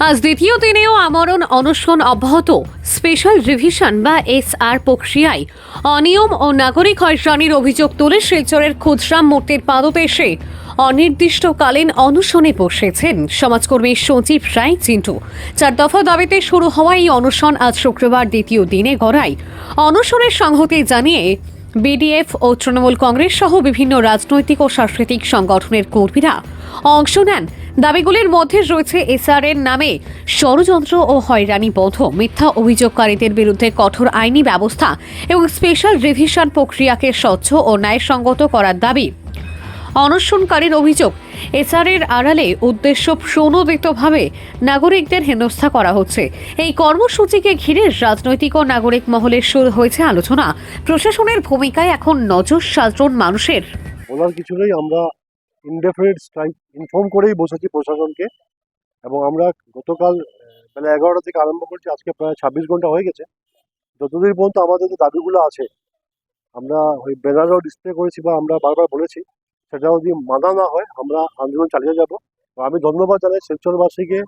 আজ দ্বিতীয় দিনেও আমরণ অনশন অব্যাহত। স্পেশাল রিভিশন বা এসআর প্রক্রিয়ায় অনিয়ম ও নাগরিক হয়রানির অভিযোগ তুলে শিলচরের ক্ষুদিরাম মূর্তির পাদদেশে অনির্দিষ্টকালীন অনশনে বসেছেন সমাজকর্মী সঞ্জীব রায় চিন্টু। 4 দফা দাবিতে শুরু হওয়া এই অনশন আজ শুক্রবার দ্বিতীয় দিনে গড়ায়। অনশনের সংহতি জানিয়ে বিডিএফ ও তৃণমূল কংগ্রেস সহ বিভিন্ন রাজনৈতিক ও সাংস্কৃতিক সংগঠনের কর্মীরা অংশ নেন। দাবিগুলির মধ্যে রয়েছে এসআরের নামে ষড়যন্ত্র ও হয়রানি বন্ধ, মিথ্যা অভিযোগকারীদের বিরুদ্ধে কঠোর আইনি ব্যবস্থা এবং স্পেশাল রিভিশন প্রক্রিয়াকে স্বচ্ছ ও ন্যায়সঙ্গত করার দাবি। অনশনকারীর অভিযোগ, এসআরের আড়ালে উদ্দেশ্য প্রণোদিতভাবে নাগরিকদের হেনস্থা করা হচ্ছে। এই কর্মসূচিকে ঘিরে রাজনৈতিক ও নাগরিক মহলে শুরু হয়েছে আলোচনা। প্রশাসনের ভূমিকায় এখন নজর সাধারণ মানুষের। বলার কিছু নেই, আমরা ইনডেফিনিট স্ট্রাইক ইনফর্ম করেই বসেছি প্রশাসনকে, এবং আমরা গতকাল বেলা 11টা থেকে আরম্ভ করছি, আজকে প্রায় 26 ঘন্টা হয়ে গেছে। যতদিন পর্যন্ত আমাদের যে দাবিগুলো আছে, আমরা ওই ব্যানারও ডিসপ্লে করেছি বা আমরা বারবার বলেছি, সেটা যদি মানা না হয় আমরা আন্দোলন চালিয়ে যাব। আমি ধন্যবাদ জানাই শিলচরবাসীকে,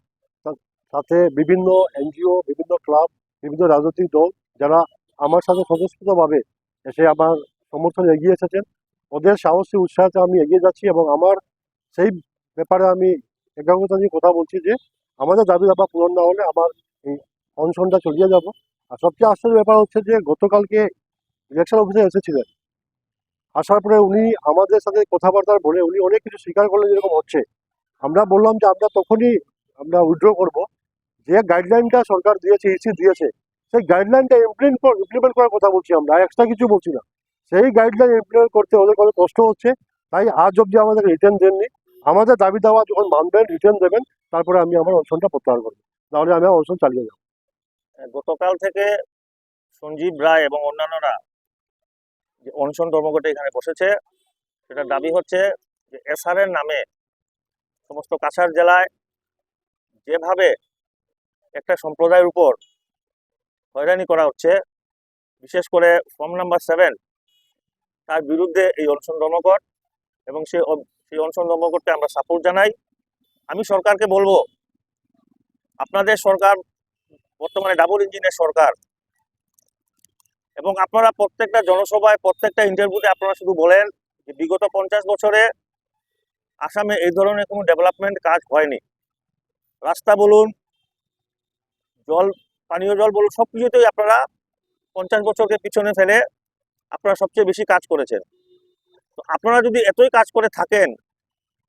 সাথে বিভিন্ন এনজিও, বিভিন্ন ক্লাব, বিভিন্ন রাজনৈতিক দল যারা আমার সাথে স্বতঃস্ফূর্তভাবে এসে আমার সমর্থনে এগিয়ে এসেছেন। ওদের সাহসী উৎসাহতে আমি এগিয়ে যাচ্ছি, এবং আমার সেই ব্যাপারে আমি একাগ্রতা নিয়ে কথা বলছি যে আমাদের দাবি দাবা পূরণ না হলে আমার এই অনশনটা চালিয়ে যাব। আর সবচেয়ে আশ্চর্যের ব্যাপার হচ্ছে যে গতকালকে ইলেকশন অফিসার এসেছিলেন, আসার পরে উনি আমাদের সাথে কথাবার্তা বলে উনি অনেক কিছু স্বীকার করলেন যেরকম হচ্ছে। আমরা বললাম যে আমরা তখনই আমরা উইথড্র করব, যে গাইডলাইনটা সরকার দিয়েছে, ইসি দিয়েছে, সেই গাইডলাইনটা ইমপ্লিমেন্ট করার কথা বলছি, আমরা এক্সট্রা কিছু বলছি না। সেই গাইডলাইন ইমপ্লিমেন্ট করতে অনেক অনেক কষ্ট হচ্ছে, তাই আজ অবধি আমাদের রিটার্ন দেননি। আমাদের দাবি দাওয়া যখন মানবেন, রিটার্ন দেবেন, তারপরে আমি আমার অনশনটা প্রত্যাহার করবো, তাহলে আমি অনশন চালিয়ে যাব। গতকাল থেকে সঞ্জীব রায় এবং অন্যান্যরা যে অনশন ধর্মঘটে এখানে বসেছে, সেটার দাবি হচ্ছে যে এসআরের নামে সমস্ত কাছাড় জেলায় যেভাবে একটা সম্প্রদায়ের উপর হয়রানি করা হচ্ছে, বিশেষ করে ফর্ম নাম্বার 7 তার বিরুদ্ধে এই অনশন ধর্মঘট, এবং সেই অনশন ধর্মঘটকে আমরা সাপোর্ট জানাই। আমি সরকারকে বলবো, আপনাদের সরকার বর্তমানে ডাবল ইঞ্জিনের সরকার, এবং আপনারা প্রত্যেকটা জনসভায়, প্রত্যেকটা ইন্টারভিউতে আপনারা শুধু বলেন যে বিগত 50 বছরে আসামে এই ধরনের কোনো ডেভেলপমেন্ট কাজ হয়নি। রাস্তা বলুন, জল, পানীয় জল বলুন, সব কিছুতেই আপনারা 50 বছরকে পিছনে ফেলে আপনারা সবচেয়ে বেশি কাজ করেছেন। তো আপনারা যদি এতই কাজ করে থাকেন,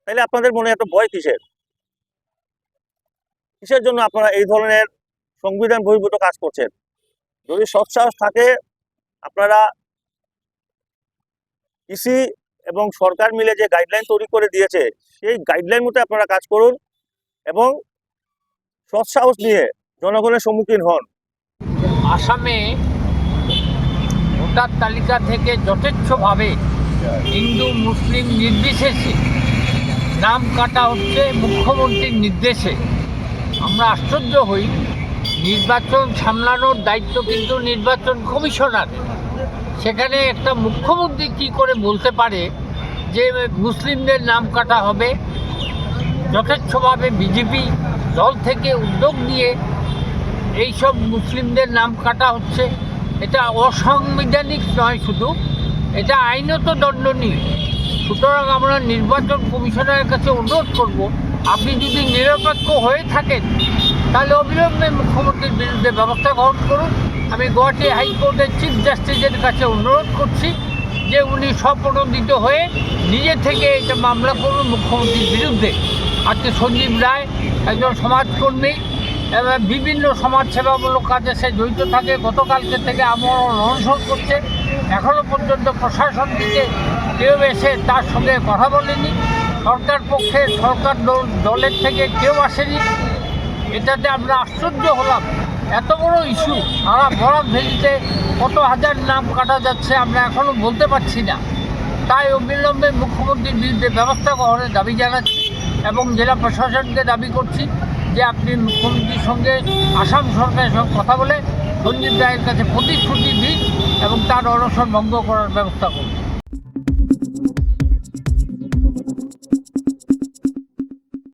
তাহলে আপনাদের মনে এত ভয় কিসের? কিসের জন্য আপনারা এই ধরনের সংবিধান বহির্ভূত কাজ করছেন? যদি সৎসাহস থাকে, আপনারা ইসি এবং সরকার মিলে যে গাইডলাইন তৈরি করে দিয়েছে, সেই গাইডলাইন মতো আপনারা কাজ করুন এবং সৎসাহস নিয়ে জনগণের সম্মুখীন হন। আসামে ভোটার তালিকা থেকে যথেচ্ছভাবে হিন্দু মুসলিম নির্বিশেষে নাম কাটা হচ্ছে মুখ্যমন্ত্রীর নির্দেশে। আমরা আশ্চর্য হই, নির্বাচন সামলানোর দায়িত্ব কিন্তু নির্বাচন কমিশনার। সেখানে একটা মুখ্যমন্ত্রী কী করে বলতে পারে যে মুসলিমদের নাম কাটা হবে? যথেচ্ছভাবে বিজেপি দল থেকে উদ্যোগ নিয়ে এইসব মুসলিমদের নাম কাটা হচ্ছে। এটা অসাংবিধানিক নয় শুধু, এটা আইনত দণ্ডনীয়। সুতরাং আমরা নির্বাচন কমিশনারের কাছে অনুরোধ করব, আপনি যদি নিরপেক্ষ হয়ে থাকেন তাহলে অবিলম্বে মুখ্যমন্ত্রীর বিরুদ্ধে ব্যবস্থা গ্রহণ করুন। আমি গুয়াহাটি হাইকোর্টের চিফ জাস্টিসের কাছে অনুরোধ করছি যে উনি স্বপ্রণোদিত হয়ে নিজে থেকে এটা মামলা করুন মুখ্যমন্ত্রীর বিরুদ্ধে। আজকে সঞ্জীব রায় একজন সমাজকর্মী এবং বিভিন্ন সমাজসেবামূলক কাজে সে জড়িত থাকে। গতকালকে থেকে আমরণ অনশন করছে। এখনও পর্যন্ত প্রশাসন থেকে কেউ এসে তার সঙ্গে কথা বলেনি। সরকার পক্ষে, সরকার দলের থেকে কেউ আসেনি। এটাতে আমরা আশ্চর্য হলাম। এত বড় ইস্যু, সারা বরাক ভ্যালিতে কত হাজার নাম কাটা যাচ্ছে আমরা এখনও বলতে পারছি না। তাই অবিলম্বে মুখ্যমন্ত্রীর বিরুদ্ধে ব্যবস্থা গ্রহণের দাবি জানাচ্ছি এবং জেলা প্রশাসনকে দাবি করছি যে আপনি মুখ্যমন্ত্রীর সঙ্গে, আসাম সরকারের সঙ্গে কথা বলে সঞ্জীব রায়ের কাছে প্রতিশ্রুতি দিন এবং তার অনশন ভঙ্গ করার ব্যবস্থা করুন।